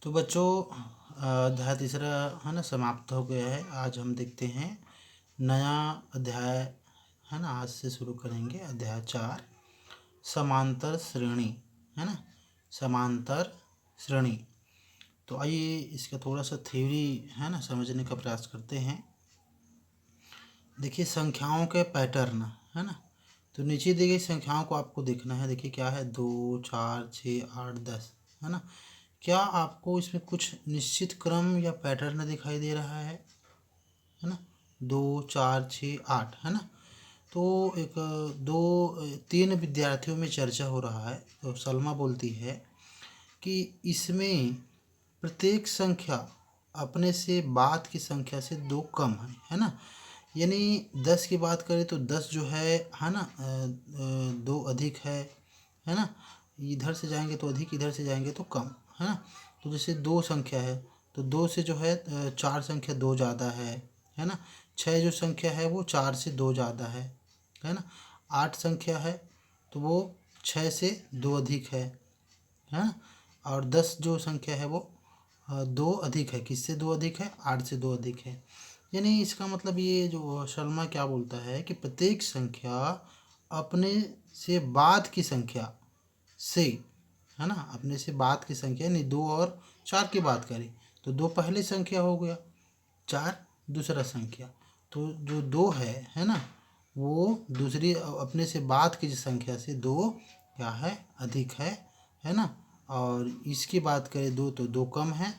तो बच्चों अध्याय तीसरा है ना समाप्त हो गया है। आज हम देखते हैं नया अध्याय है ना। आज से शुरू करेंगे अध्याय 4 समांतर श्रेणी है ना। समांतर श्रेणी। तो आइए इसका थोड़ा सा थ्योरी है ना समझने का प्रयास करते हैं। देखिए संख्याओं के पैटर्न है ना। तो नीचे दी गई संख्याओं को आपको देखना है। देखिए क्या है 2 4 6 8 10 है ना। क्या आपको इसमें कुछ निश्चित क्रम या पैटर्न दिखाई दे रहा है ना। 2 4 6 8 है ना। तो एक दो तीन विद्यार्थियों में चर्चा हो रहा है। तो सलमा बोलती है कि इसमें प्रत्येक संख्या अपने से बाद की संख्या से 2 कम है ना। यानी 10 की बात करें तो 10 जो है ना 2 अधिक है ना। इधर से जाएंगे तो अधिक, इधर से जाएंगे तो कम है ना। तो जैसे 2 संख्या है तो 2 से जो है 4 संख्या 2 ज़्यादा है ना। 6 जो संख्या है वो 4 से 2 ज़्यादा है ना। 8 संख्या है तो वो 6 से 2 अधिक है ना। और 10 जो संख्या है वो 2 अधिक है। किससे 2 अधिक है? 8 से 2 अधिक है। यानी इसका मतलब ये जो शर्मा क्या बोलता है कि प्रत्येक संख्या अपने से बाद की संख्या से है ना। अपने से बाद की संख्या यानी 2 और 4 की बात करें तो 2 पहली संख्या हो गया, 4 दूसरा संख्या। तो जो 2 है ना वो दूसरी अपने से बाद की संख्या से 2 क्या है? अधिक है ना। और इसकी बात करें 2 तो 2 कम है।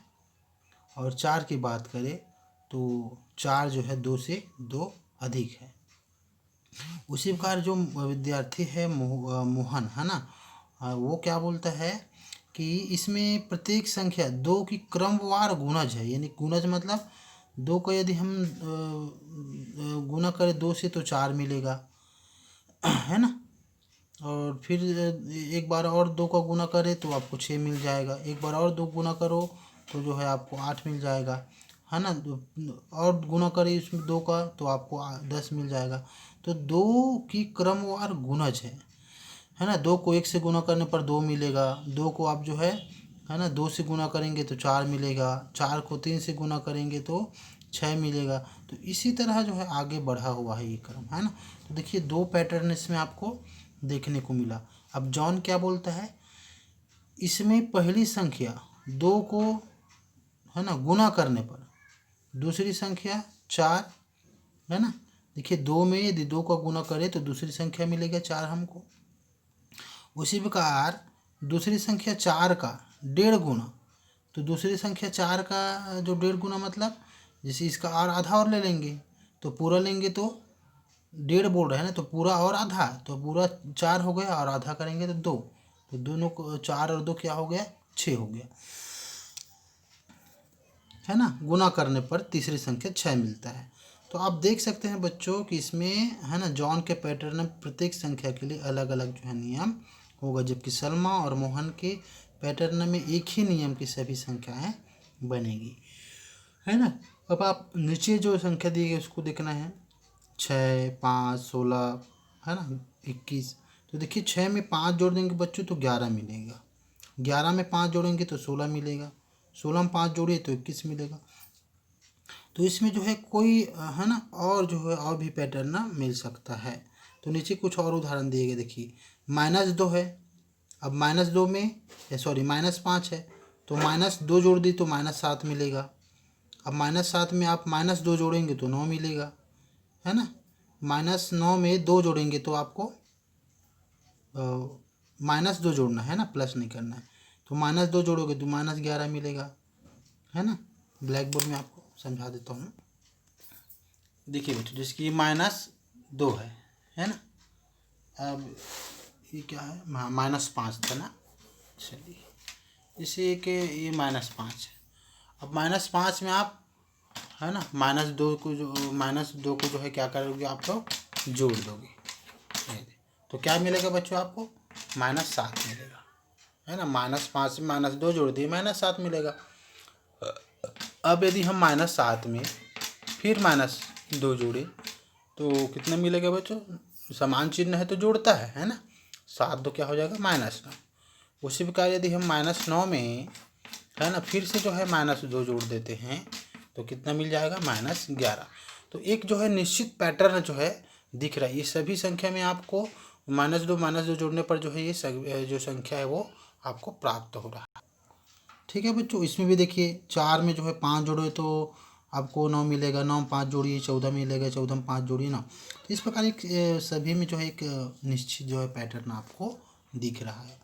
और 4 की बात करें तो 4 जो है 2 से 2 अधिक है। उसी प्रकार जो विद्यार्थी है मोहन है ना। वो क्या बोलता है कि इसमें प्रत्येक संख्या 2 की क्रमवार गुणज है। यानी गुणज मतलब 2 को यदि हम गुना करें 2 से तो 4 मिलेगा है ना। और फिर एक बार और 2 का गुना करें तो आपको 6 मिल जाएगा। एक बार और 2 गुना करो तो जो है आपको 8 मिल जाएगा है ना। और गुना करें इसमें 2 का तो आपको 10 मिल जाएगा। तो 2 की क्रमवार गुणज है ना। 2 को 1 से गुना करने पर 2 मिलेगा। 2 को आप जो है ना 2 से गुना करेंगे तो 4 मिलेगा। 4 को 3 से गुना करेंगे तो 6 मिलेगा। तो इसी तरह जो है आगे बढ़ा हुआ है ये क्रम है ना। तो देखिए 2 पैटर्न इसमें आपको देखने को मिला। अब जॉन क्या बोलता है, इसमें पहली संख्या 2 को है ना गुना करने पर दूसरी संख्या 4 है ना। देखिए 2 में यदि 2 का गुना करें तो दूसरी संख्या मिलेगा 4 हमको। उसी प्रकार दूसरी संख्या 4 का 1.5 गुना, तो दूसरी संख्या 4 का जो 1.5 गुना मतलब जैसे इसका और आधा और ले लेंगे तो पूरा लेंगे तो 1.5 बोल रहे हैं ना। तो पूरा और आधा तो पूरा 4 हो गया और आधा करेंगे तो 2। तो दोनों को 4 और 2 क्या हो गया? 6 हो गया है ना। गुना करने पर तीसरी संख्या 6 मिलता है। तो आप देख सकते हैं बच्चों कि इसमें है ना जॉन के पैटर्न में प्रत्येक संख्या के लिए अलग अलग जो है नियम होगा, जबकि सलमा और मोहन के पैटर्न में एक ही नियम की सभी संख्याएं बनेगी है ना। अब आप नीचे जो संख्या दी गई उसको देखना है 6 5 16 है ना 21। तो देखिए 6 में 5 जोड़ देंगे बच्चों तो 11 मिलेगा। 11 में 5 जोड़ेंगे तो 16 मिलेगा। 16 में 5 जोड़िए तो 21 मिलेगा। तो इसमें जो है कोई है ना और जो है और भी पैटर्न ना मिल सकता है। तो नीचे कुछ और उदाहरण दिए गए देखिए -2 है। अब -2 में सॉरी -5 है तो -2 जोड़ दी तो -7 मिलेगा। अब -7 में आप -2 जोड़ेंगे तो 9 मिलेगा है ना। -9 में 2 जोड़ेंगे तो आपको -2 जोड़ना है ना, प्लस नहीं करना है। तो -2 जोड़ोगे तो -11 मिलेगा है ना। ब्लैक बोर्ड में आपको समझा देता हूँ। देखिए बेटो जैसे कि -2 है ना। अब ये क्या है? हाँ -5 था ना। चलिए जैसे कि ये -5 है। अब -5 में आप है ना -2 को जो है क्या करोगे आप लोग जोड़ दोगे। तो क्या मिलेगा बच्चों आपको? -7 मिलेगा है ना। -5 में -2 जोड़ दिए -7 मिलेगा। अब यदि हम -7 में फिर -2 जोड़े तो कितना मिलेगा बच्चों? समान चिन्ह है तो जोड़ता है ना। 7 2 क्या हो जाएगा? -9। उसी प्रकार यदि हम -9 में है ना। फिर से जो है -2 जोड़ देते हैं तो कितना मिल जाएगा, -11। तो एक जो है निश्चित पैटर्न जो है दिख रहा है। ये सभी संख्या में आपको -2 जोड़ने पर जो है ये जो संख्या है वो आपको प्राप्त हो रहा है। ठीक है बच्चों, इसमें भी देखिए 4 में जो है 5 जोड़े तो आपको 9 मिलेगा, 9 में 5 जोड़िए 14 मिलेगा, 14 में 5 जोड़िए 9। तो इस प्रकार एक सभी में जो है एक निश्चित जो है पैटर्न आपको दिख रहा है।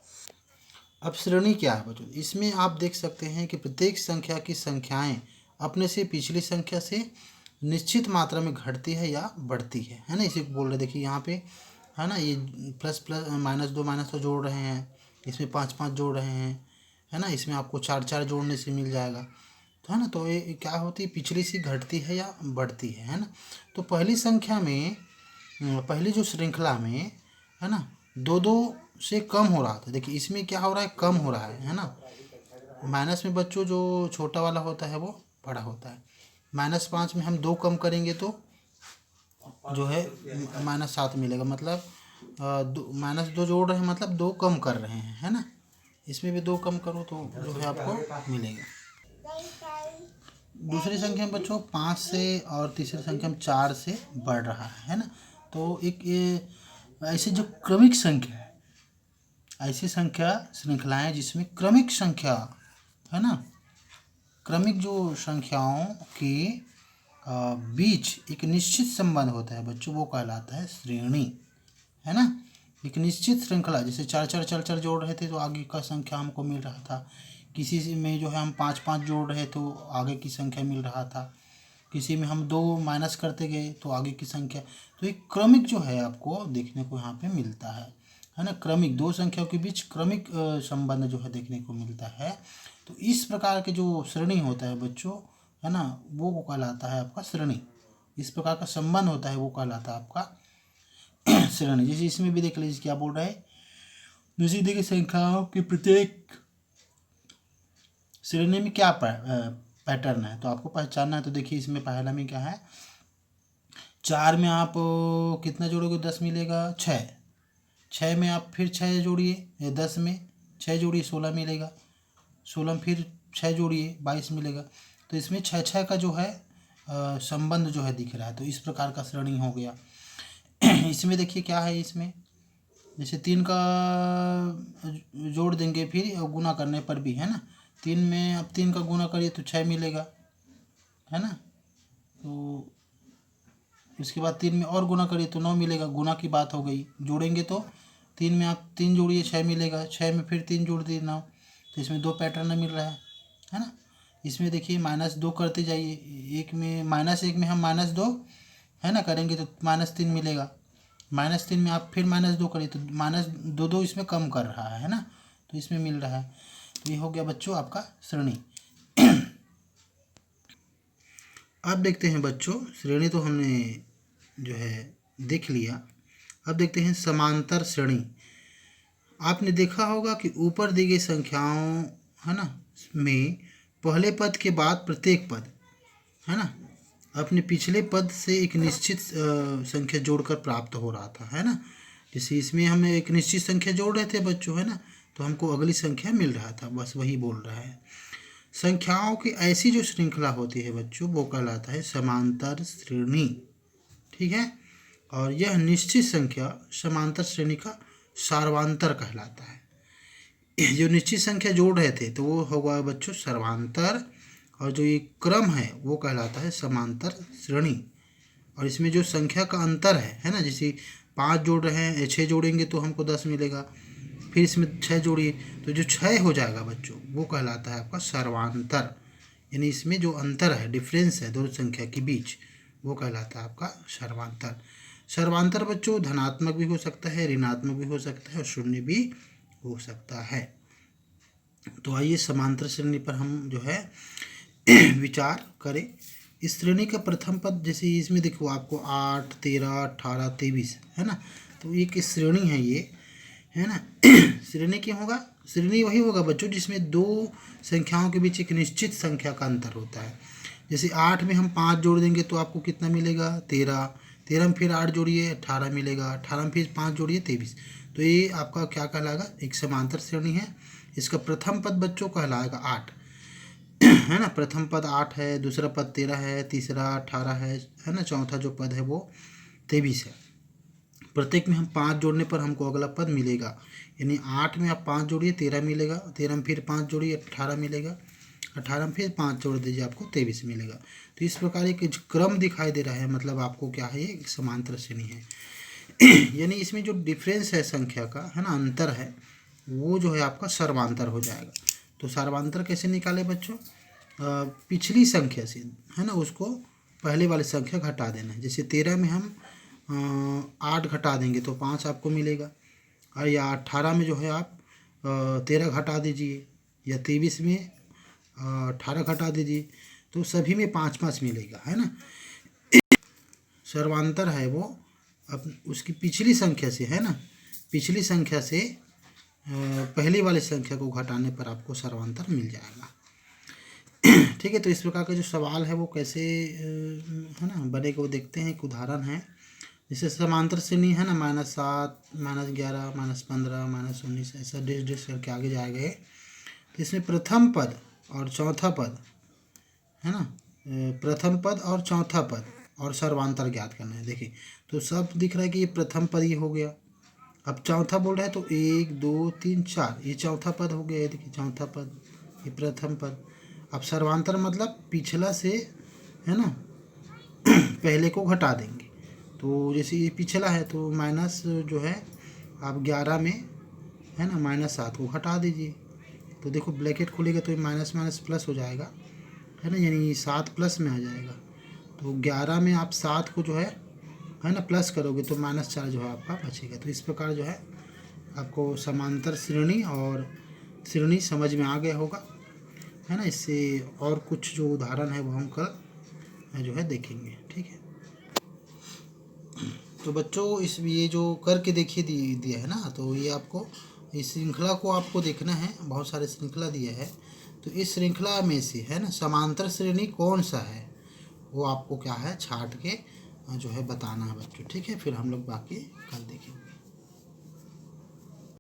अब श्रेणी क्या है बच्चों, इसमें आप देख सकते हैं कि प्रत्येक संख्या की संख्याएं अपने से पिछली संख्या से निश्चित मात्रा में घटती है या बढ़ती है ना। इसी को बोल रहे, देखिए यहाँ पे है ना, ये प्लस प्लस -2 जोड़ रहे हैं, इसमें 5 जोड़ रहे हैं, है ना। इसमें आपको 4 जोड़ने से मिल जाएगा, तो है ना। तो ये क्या होती है, पिछली से घटती है या बढ़ती है ना। तो पहली संख्या में पहली जो श्रृंखला में है ना 2 से कम हो रहा था। देखिए इसमें क्या हो रहा है, कम हो रहा है ना। माइनस में बच्चों जो छोटा वाला होता है वो बड़ा होता है। -5 में हम 2 कम करेंगे तो जो है -7 मिलेगा, मतलब -2 जोड़ रहे हैं मतलब 2 कम कर रहे हैं, है ना। इसमें भी 2 कम करो तो जो है आपको मिलेगा। दूसरी संख्या में बच्चों 5 से, और तीसरी संख्या में 4 से बढ़ रहा है ना। तो एक ये ऐसी जो क्रमिक संख्या है, ऐसी संख्या श्रृंखलाएं जिसमें क्रमिक संख्या है ना, क्रमिक जो संख्याओं के बीच एक निश्चित संबंध होता है बच्चों, वो कहलाता है श्रेणी, है ना। एक निश्चित श्रृंखला, जैसे 4 जोड़ रहे थे तो आगे का संख्या हमको मिल रहा था, किसी में जो है हम 5 जोड़ रहे तो आगे की संख्या मिल रहा था, किसी में हम 2 माइनस करते गए तो आगे की संख्या। तो एक क्रमिक जो है आपको देखने को यहाँ पे मिलता है ना। क्रमिक, 2 संख्याओं के बीच क्रमिक संबंध जो है देखने को मिलता है। तो इस प्रकार के जो श्रेणी होता है बच्चों, है ना, वो कहलाता है आपका श्रेणी। इस प्रकार का संबंध होता है वो कहलाता है आपका श्रेणी। जैसे इसमें भी देख लीजिए क्या बोल रहा है, दूसरी देखिए संख्याओं की प्रत्येक श्रेणी में क्या पैटर्न है तो आपको पहचानना है। तो देखिए इसमें पहला में क्या है, 4 में आप कितना जोड़ोगे, 10 मिलेगा। 6 में आप फिर 6 जोड़िए, 10 में 6 जोड़िए 16 मिलेगा। 16 में फिर 6 जोड़िए 22 मिलेगा। तो इसमें 6 का जो है संबंध जो है दिख रहा है। तो इस प्रकार का श्रेणी हो गया। इसमें देखिए क्या है, इसमें जैसे 3 का जोड़ देंगे फिर गुना करने पर भी, है ना। 3 में अब 3 का गुना करिए तो 6 मिलेगा, है ना। तो इसके बाद 3 में और गुना करिए तो 9 मिलेगा, गुना की बात हो गई। जोड़ेंगे तो 3 में आप 3 जोड़िए 6 मिलेगा, 6 में फिर 3 जोड़ दिए 9। तो इसमें 2 पैटर्न मिल रहा है ना। इसमें देखिए -2 करते जाइए, एक में -1 में हम -2 है ना करेंगे तो -3 मिलेगा। -3 में आप फिर -2 करिए तो -2 इसमें कम कर रहा है ना, तो इसमें मिल रहा है। तो ये हो गया बच्चों आपका श्रेणी। अब देखते हैं बच्चों, श्रेणी तो हमने जो है देख लिया। अब देखते हैं समांतर श्रेणी। आपने देखा होगा कि ऊपर दी गई संख्याओं है ना में पहले पद के बाद प्रत्येक पद है ना अपने पिछले पद से एक निश्चित संख्या जोड़कर प्राप्त हो रहा था, है ना। जैसे इसमें हम एक निश्चित संख्या जोड़ रहे थे बच्चों, है ना, तो हमको अगली संख्या मिल रहा था, बस वही बोल रहा है। संख्याओं की ऐसी जो श्रृंखला होती है बच्चों वो कहलाता है समांतर श्रेणी, ठीक है। और यह निश्चित संख्या समांतर श्रेणी का सर्वांतर कहलाता है। जो निश्चित संख्या जोड़ रहे थे तो वो होगा बच्चों सर्वांतर, और जो ये क्रम है वो कहलाता है समांतर श्रेणी। और इसमें जो संख्या का अंतर है ना, जैसे 5 जोड़ रहे हैं, 6 जोड़ेंगे तो हमको 10 मिलेगा, फिर इसमें 6 जोड़िए तो जो 6 हो जाएगा बच्चों वो कहलाता है आपका सर्वांतर। यानी इसमें जो अंतर है, डिफरेंस है दोनों संख्या के बीच, वो कहलाता है आपका सर्वांतर। सर्वांतर बच्चों धनात्मक भी हो सकता है, ऋणात्मक भी हो सकता है और शून्य भी हो सकता है। तो आइए समांतर श्रेणी पर हम जो है विचार करें। इस श्रेणी का प्रथम पद, जैसे इसमें देखो आपको 8, 13, 18, 23 है ना, तो एक श्रेणी है ये, है ना। श्रेणी क्या होगा, श्रेणी वही होगा बच्चों जिसमें 2 संख्याओं के बीच एक निश्चित संख्या का अंतर होता है। जैसे 8 में हम 5 जोड़ देंगे तो आपको कितना मिलेगा, 13। 13 में फिर 8 जोड़िए 18 मिलेगा, 18 में फिर 5 जोड़िए 23। तो ये आपका क्या कहलाएगा, एक समांतर श्रेणी है। इसका प्रथम पद बच्चों कहलाएगा 8। है ना। प्रथम पद 8 है, दूसरा पद 13 है, तीसरा 18 है ना। चौथा जो पद है वो 23 है। प्रत्येक में हम 5 जोड़ने पर हमको अगला पद मिलेगा। यानी 8 में आप 5 जोड़िए 13 मिलेगा, 13 में फिर 5 जोड़िए 18 मिलेगा, 18 में फिर 5 जोड़ दीजिए आपको 23 मिलेगा। तो इस प्रकार एक क्रम दिखाई दे रहा है, मतलब आपको क्या है, ये एक समांतर श्रेणी है। यानी इसमें जो डिफरेंस है संख्या का, है ना, अंतर है, वो जो है आपका सर्वांतर हो जाएगा। तो सर्वांतर कैसे निकाले बच्चों? पिछली संख्या से, है ना, उसको पहले वाली संख्या घटा देना है। जैसे 13 में हम 8 घटा देंगे तो 5 आपको मिलेगा, और या 18 में जो है आप 13 घटा दीजिए, या 23 में 18 घटा दीजिए, तो सभी में 5-5 मिलेगा, है ना। सर्वांतर है वो अब उसकी पिछली संख्या से, है ना, पिछली संख्या से पहली वाली संख्या को घटाने पर आपको सर्वांतर मिल जाएगा। ठीक है। तो इस प्रकार का जो सवाल है वो कैसे है ना बनेगा वो देखते हैं। एक उदाहरण है, जैसे समांतर श्रेणी है ना, -7, -11, -15, -19, ऐसा डिस करके आगे जाएगा। तो इसमें प्रथम पद और चौथा पद, है ना, प्रथम पद और चौथा पद और सर्वांतर ज्ञात करना है। देखिए तो सब दिख रहा है कि ये प्रथम पद ही हो गया। अब चौथा बोल रहा है तो 1 2 3 4, ये चौथा पद हो गया। ये देखिए चौथा पद, ये प्रथम पद। अब सर्वांतर मतलब पिछला से, है ना, पहले को घटा देंगे। तो जैसे ये पिछला है तो माइनस जो है आप 11 में, है ना, -7 को घटा दीजिए। तो देखो ब्रैकेट खुलेगा तो ये माइनस माइनस प्लस हो जाएगा, है ना, यानी 7 प्लस में आ जाएगा। तो 11 में आप 7 को जो है ना, प्लस करोगे तो -4 जो है आपका बचेगा। तो इस प्रकार जो है आपको समांतर श्रेणी और श्रेणी समझ में आ गया होगा, है ना। इससे और कुछ जो उदाहरण है वो हम कल जो है देखेंगे। ठीक है। तो बच्चों इस ये जो करके देखिए दिया है ना, तो ये आपको इस श्रृंखला को आपको देखना है। बहुत सारे श्रृंखला दिया है, तो इस श्रृंखला में से, है ना, समांतर श्रेणी कौन सा है वो आपको क्या है छाट के जो है बताना है बच्चों। ठीक है। फिर हम लोग बाकी कल देखेंगे।